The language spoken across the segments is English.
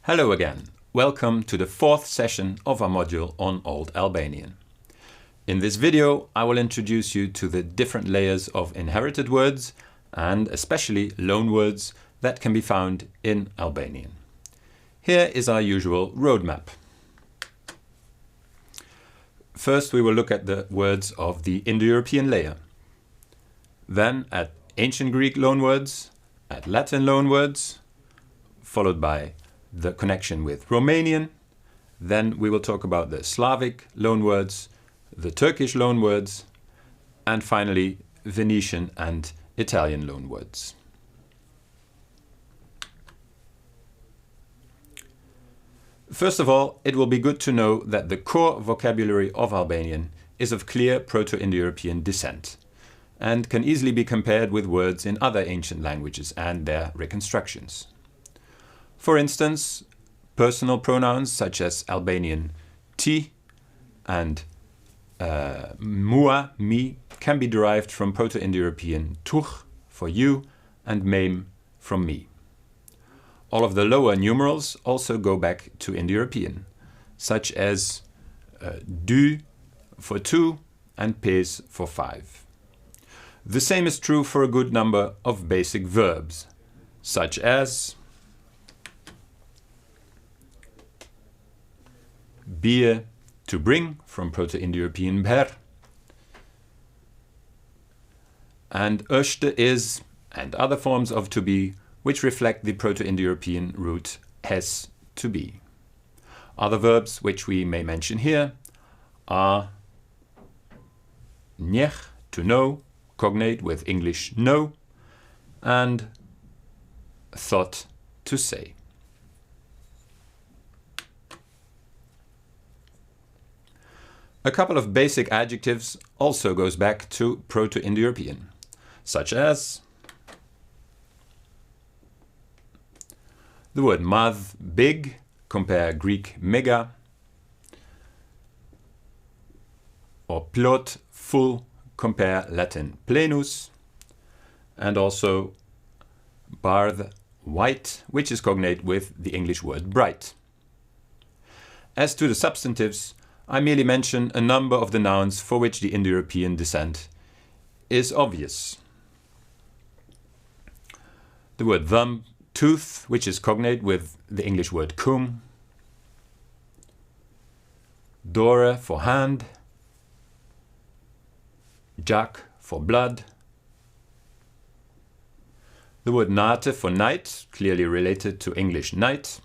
Hello again. Welcome to the fourth session of our module on Old Albanian. In this video, I will introduce you to the different layers of inherited words and especially loanwords that can be found in Albanian. Here is our usual roadmap. First, we will look at the words of the Indo-European layer. Then at ancient Greek loanwords, at Latin loanwords, followed by the connection with Romanian. Then we will talk about the Slavic loanwords, the Turkish loanwords, and finally Venetian and Italian loanwords. First of all, it will be good to know that the core vocabulary of Albanian is of clear Proto-Indo-European descent and can easily be compared with words in other ancient languages and their reconstructions. For instance, personal pronouns such as Albanian ti and mua, me, can be derived from Proto-Indo-European tuch for you and mem from me. All of the lower numerals also go back to Indo-European, such as du for two and pes for five. The same is true for a good number of basic verbs, such as beer, to bring, from Proto-Indo-European ber, and öste is, and other forms of to be, which reflect the Proto-Indo-European root es, to be. Other verbs which we may mention here are niech, to know, cognate with English know, and thought, to say. A couple of basic adjectives also goes back to Proto-Indo-European, such as the word math, big, compare Greek mega, or plot, full, compare Latin plenus, and also barth, white, which is cognate with the English word bright. As to the substantives, I merely mention a number of the nouns for which the Indo-European descent is obvious. The word thumb, tooth, which is cognate with the English word cum. Dore for hand. Jak for blood. The word nate for night, clearly related to English night.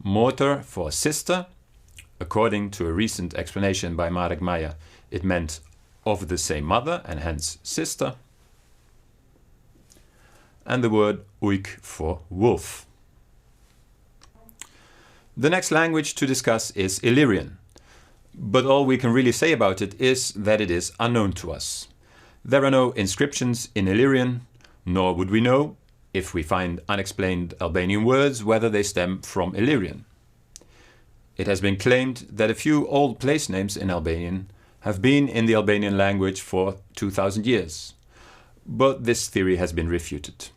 Motor for sister. According to a recent explanation by Marek Meijer, it meant of the same mother and hence sister. And the word uik for wolf. The next language to discuss is Illyrian, but all we can really say about it is that it is unknown to us. There are no inscriptions in Illyrian, nor would we know, if we find unexplained Albanian words, whether they stem from Illyrian. It has been claimed that a few old place names in Albanian have been in the Albanian language for 2000 years, but this theory has been refuted.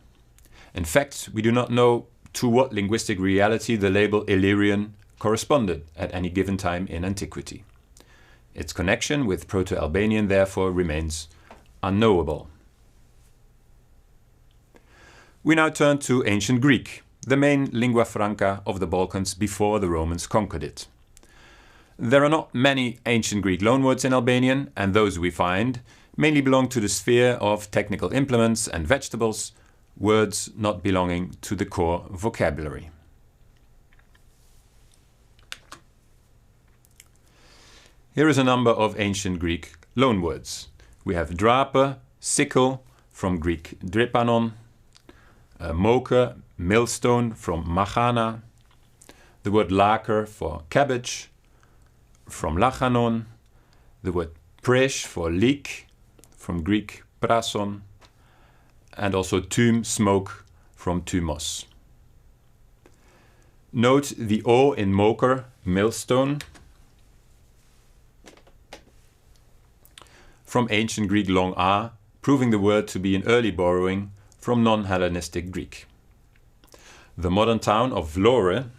In fact, we do not know to what linguistic reality the label Illyrian corresponded at any given time in antiquity. Its connection with Proto-Albanian therefore remains unknowable. We now turn to ancient Greek, the main lingua franca of the Balkans before the Romans conquered it. There are not many ancient Greek loanwords in Albanian, and those we find mainly belong to the sphere of technical implements and vegetables, words not belonging to the core vocabulary. Here is a number of ancient Greek loanwords. We have drape, sickle, from Greek drepanon, moker, millstone, from machana, the word laker for cabbage, from lachanon, the word presh for leek, from Greek prason, and also tum, smoke, from thumos. Note the O in moker, millstone, from ancient Greek long a, proving the word to be an early borrowing from non-Hellenistic Greek. The modern town of Vlore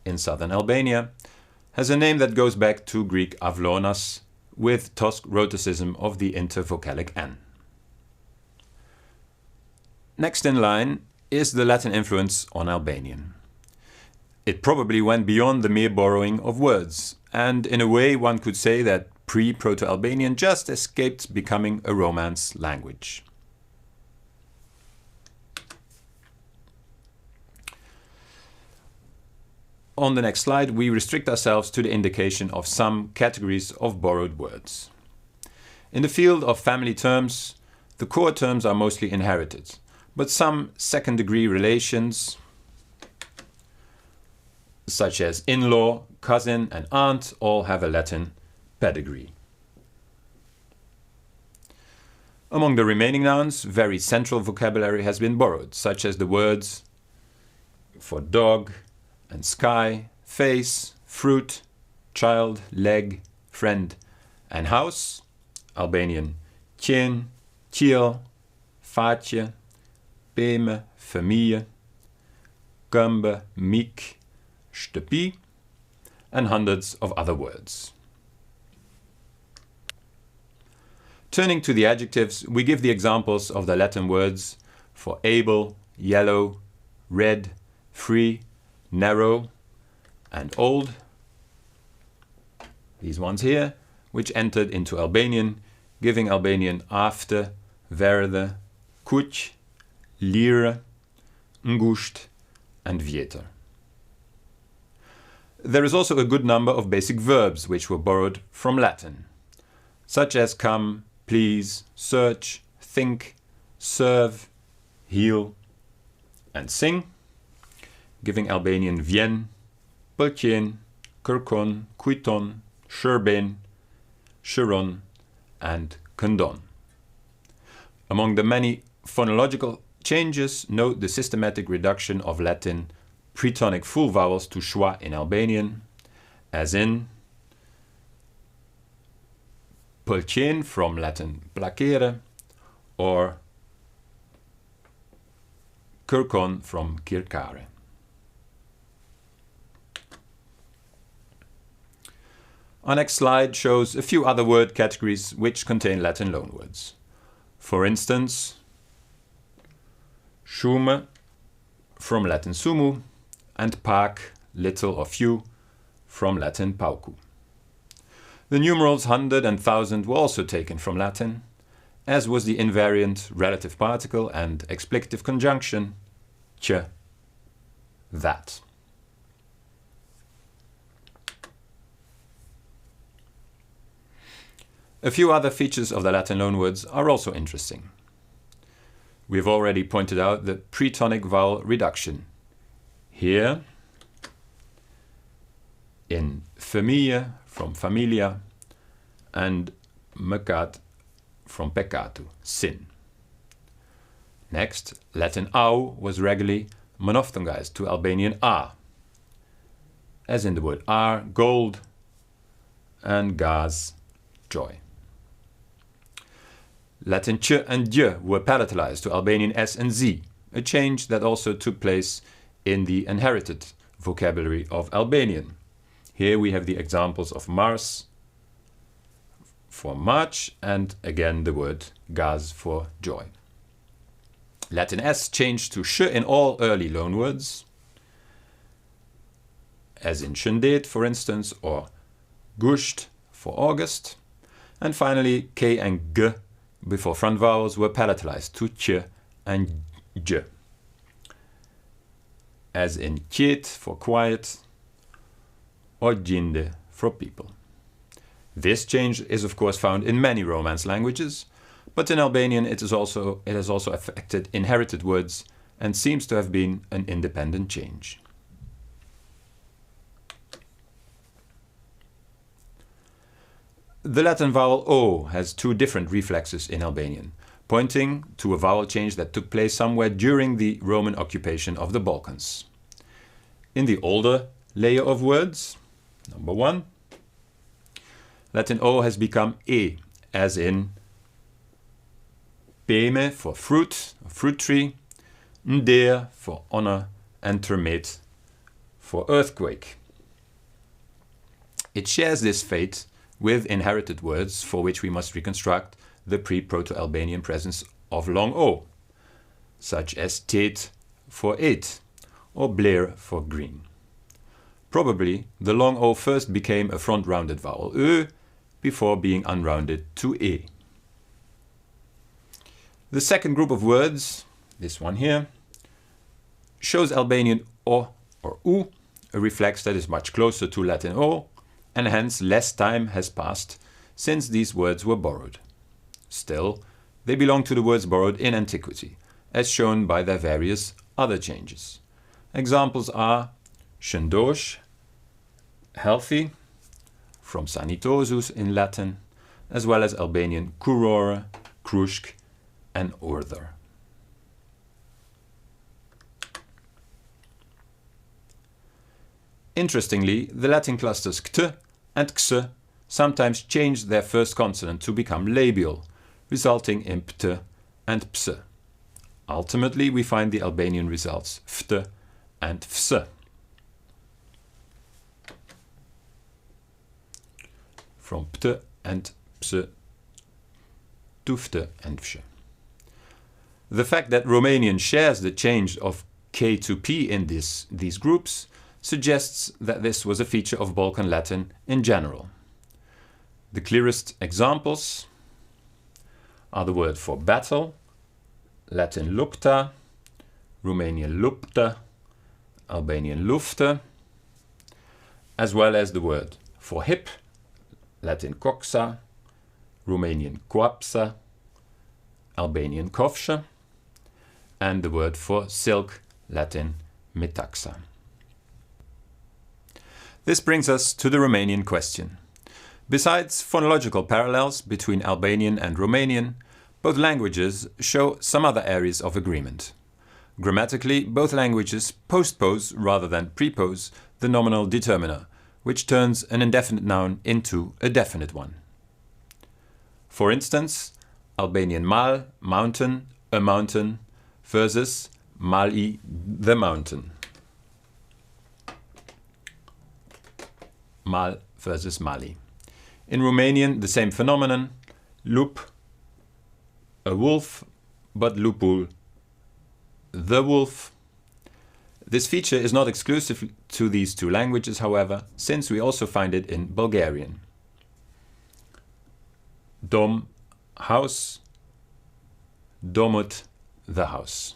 in southern Albania has a name that goes back to Greek avlonas with Tosk rhoticism of the intervocalic n. Next in line is the Latin influence on Albanian. It probably went beyond the mere borrowing of words, and in a way one could say that pre-Proto-Albanian just escaped becoming a Romance language. On the next slide, we restrict ourselves to the indication of some categories of borrowed words. In the field of family terms, the core terms are mostly inherited, but some second-degree relations, such as in-law, cousin, and aunt, all have a Latin pedigree. Among the remaining nouns, very central vocabulary has been borrowed, such as the words for dog and sky, face, fruit, child, leg, friend, and house, Albanian qen, qiel, faqe, peme, familje, këmbë, mik, shtëpi, and hundreds of other words. Turning to the adjectives, we give the examples of the Latin words for able, yellow, red, free, narrow, and old. These ones here, which entered into Albanian, giving Albanian afte, verde, kuq, lire, ngusht, and vjeter. There is also a good number of basic verbs which were borrowed from Latin, such as come, please, search, think, serve, heal, and sing, giving Albanian vjen, pëlqen, kërkon, kujton, shërben, shëron, and këndon. Among the many phonological changes, note the systematic reduction of Latin pretonic full vowels to schwa in Albanian, as in pëlqen from Latin placere, or kërkon from kërkare. Our next slide shows a few other word categories which contain Latin loanwords. For instance, shume from Latin sumu, and pak, little or few, from Latin paucu. The numerals 100 and 1000 were also taken from Latin, as was the invariant relative particle and explicative conjunction që, that. A few other features of the Latin loanwords are also interesting. We have already pointed out the pretonic vowel reduction. Here, in familje from familia, and mecat from peccato, sin. Next, Latin au was regularly monophthongized to Albanian a, as in the word ar, gold, and gas, joy. Latin ch and j were palatalized to Albanian s and z, a change that also took place in the inherited vocabulary of Albanian. Here we have the examples of Mars for March, and again the word gas for joy. Latin s changed to sh in all early loanwords, as in shëndet, for instance, or gusht for August. And finally, k and g before front vowels were palatalized to q and j, as in qiet for quiet, or gjinde for people. This change is of course found in many Romance languages, but in Albanian it has also affected inherited words and seems to have been an independent change. The Latin vowel o has two different reflexes in Albanian, pointing to a vowel change that took place somewhere during the Roman occupation of the Balkans. In the older layer of words, number 1, Latin o has become e, as in peme for fruit, a fruit tree, nder for honor, and termet for earthquake. It shares this fate with inherited words for which we must reconstruct the pre-Proto-Albanian presence of long O, such as tet for eight or blair for green. Probably the long O first became a front-rounded vowel Ö before being unrounded to E. The second group of words, this one here, shows Albanian O or U, a reflex that is much closer to Latin O, and hence less time has passed since these words were borrowed. Still, they belong to the words borrowed in antiquity, as shown by their various other changes. Examples are shendosh, healthy, from sanitosus in Latin, as well as Albanian kurore, krushk, and orther. Interestingly, the Latin clusters kt and ks sometimes change their first consonant to become labial, resulting in pt and ps. Ultimately, we find the Albanian results ft and fs. From pt and ps to ft and fsh. The fact that Romanian shares the change of k to p in these groups suggests that this was a feature of Balkan Latin in general. The clearest examples are the word for battle, Latin lupta, Romanian lupta, Albanian lufte, as well as the word for hip, Latin coxa, Romanian coapsa, Albanian kofsha, and the word for silk, Latin metaxa. This brings us to the Romanian question. Besides phonological parallels between Albanian and Romanian, both languages show some other areas of agreement. Grammatically, both languages postpose rather than prepose the nominal determiner, which turns an indefinite noun into a definite one. For instance, Albanian mal, mountain, a mountain, versus mali, the mountain. Mal versus mali. In Romanian, the same phenomenon, lup, a wolf, but lupul, the wolf. This feature is not exclusive to these two languages, however, since we also find it in Bulgarian. Dom, house, domut, the house.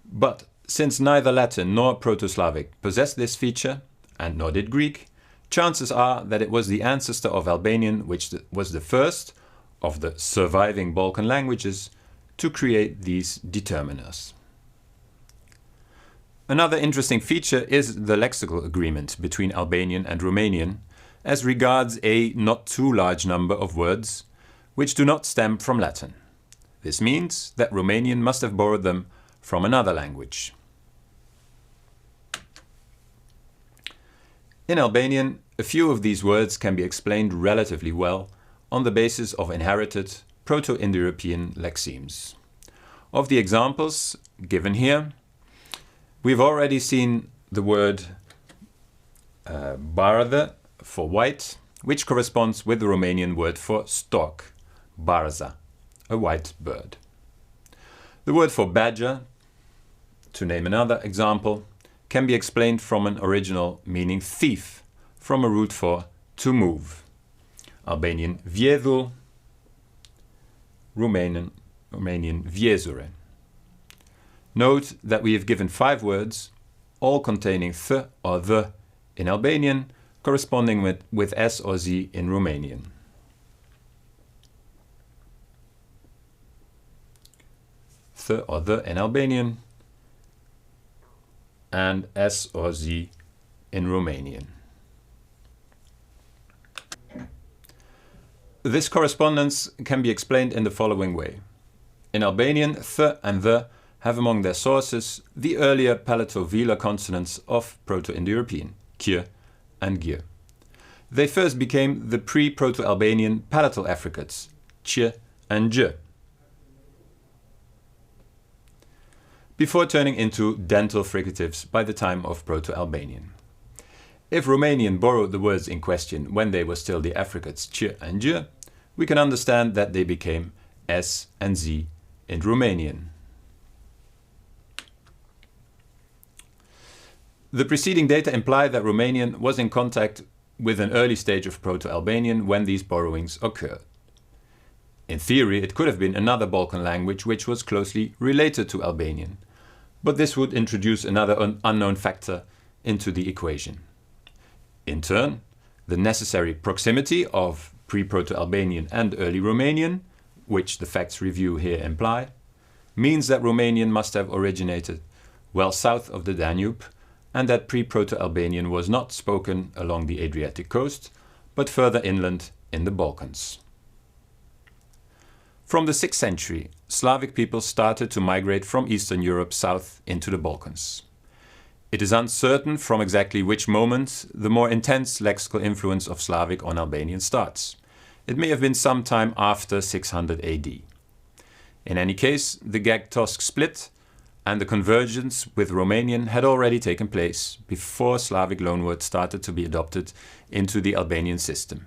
But since neither Latin nor Proto-Slavic possessed this feature, and nor did Greek, chances are that it was the ancestor of Albanian which was the first of the surviving Balkan languages to create these determiners. Another interesting feature is the lexical agreement between Albanian and Romanian as regards a not too large number of words which do not stem from Latin. This means that Romanian must have borrowed them from another language. In Albanian, a few of these words can be explained relatively well on the basis of inherited Proto-Indo-European lexemes. Of the examples given here, we've already seen the word barde for white, which corresponds with the Romanian word for stork, barza, a white bird. The word for badger, to name another example, can be explained from an original meaning thief, from a root for to move. Albanian viedul, Romanian viezure. Note that we have given 5 words, all containing th or the in Albanian, corresponding with s or z in Romanian. Th or the in Albanian, and s or z in Romanian. This correspondence can be explained in the following way. In Albanian, th and the have among their sources the earlier palatovelar consonants of Proto-Indo-European, kj and gj. They first became the pre-Proto-Albanian palatal affricates, ch and j. before turning into dental fricatives by the time of Proto-Albanian. If Romanian borrowed the words in question when they were still the affricates ch and j, we can understand that they became s and z in Romanian. The preceding data imply that Romanian was in contact with an early stage of Proto-Albanian when these borrowings occurred. In theory, it could have been another Balkan language which was closely related to Albanian, but this would introduce another unknown factor into the equation. In turn, the necessary proximity of pre-Proto-Albanian and early Romanian, which the facts review here imply, means that Romanian must have originated well south of the Danube, and that pre-Proto-Albanian was not spoken along the Adriatic coast, but further inland in the Balkans. From the 6th century, Slavic peoples started to migrate from Eastern Europe south into the Balkans. It is uncertain from exactly which moment the more intense lexical influence of Slavic on Albanian starts. It may have been some time after 600 AD. In any case, the Gag-Tosk split and the convergence with Romanian had already taken place before Slavic loanwords started to be adopted into the Albanian system.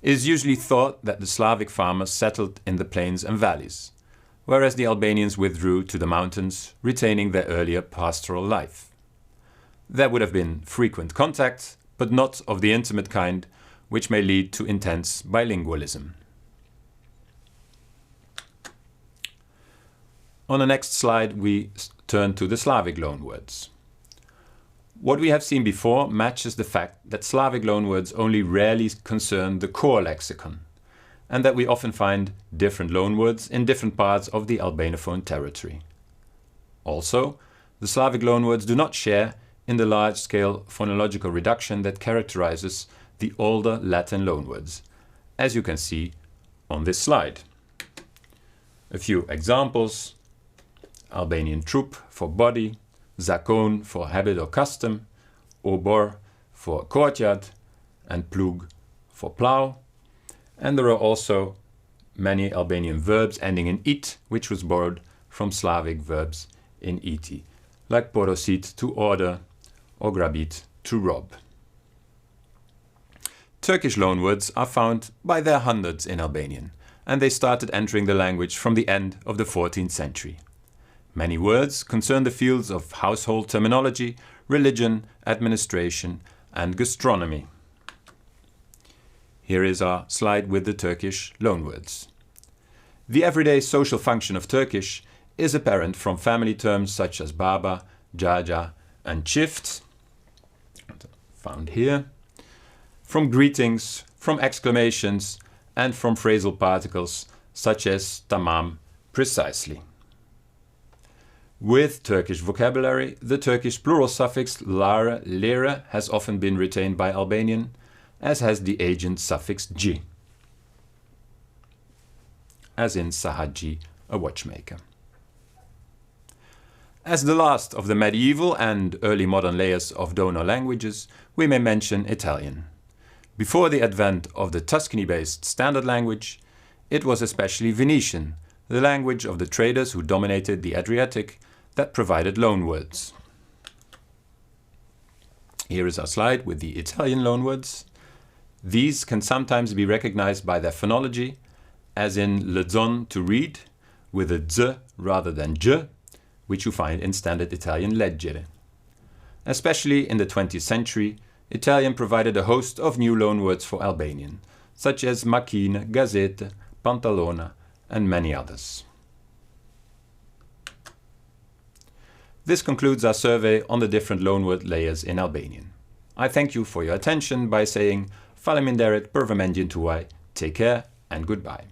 It is usually thought that the Slavic farmers settled in the plains and valleys, whereas the Albanians withdrew to the mountains, retaining their earlier pastoral life. There would have been frequent contact, but not of the intimate kind, which may lead to intense bilingualism. On the next slide, we turn to the Slavic loanwords. What we have seen before matches the fact that Slavic loanwords only rarely concern the core lexicon, and that we often find different loanwords in different parts of the Albanophone territory. Also, the Slavic loanwords do not share in the large-scale phonological reduction that characterizes the older Latin loanwords, as you can see on this slide. A few examples: Albanian trup for body, zakon for habit or custom, obor for courtyard, and plug for plow. And there are also many Albanian verbs ending in it, which was borrowed from Slavic verbs in iti, like porosit to order or grabit to rob. Turkish loanwords are found by their hundreds in Albanian, and they started entering the language from the end of the 14th century. Many words concern the fields of household terminology, religion, administration, and gastronomy. Here is our slide with the Turkish loanwords. The everyday social function of Turkish is apparent from family terms such as baba, jaja, and çift, found here, from greetings, from exclamations, and from phrasal particles such as tamam, precisely. With Turkish vocabulary, the Turkish plural suffix lare, lere has often been retained by Albanian, as has the agent suffix ji, as in sahaji, a watchmaker. As the last of the medieval and early modern layers of donor languages, we may mention Italian. Before the advent of the Tuscany-based standard language, it was especially Venetian, the language of the traders who dominated the Adriatic, that provided loanwords. Here is our slide with the Italian loanwords. These can sometimes be recognized by their phonology, as in lezzon to read, with a z rather than j, which you find in standard Italian leggere. Especially in the 20th century, Italian provided a host of new loanwords for Albanian, such as macchina, gazzetta, pantalona, and many others. This concludes our survey on the different loanword layers in Albanian. I thank you for your attention by saying Faleminderit për vëmendjen tuaj, take care and goodbye.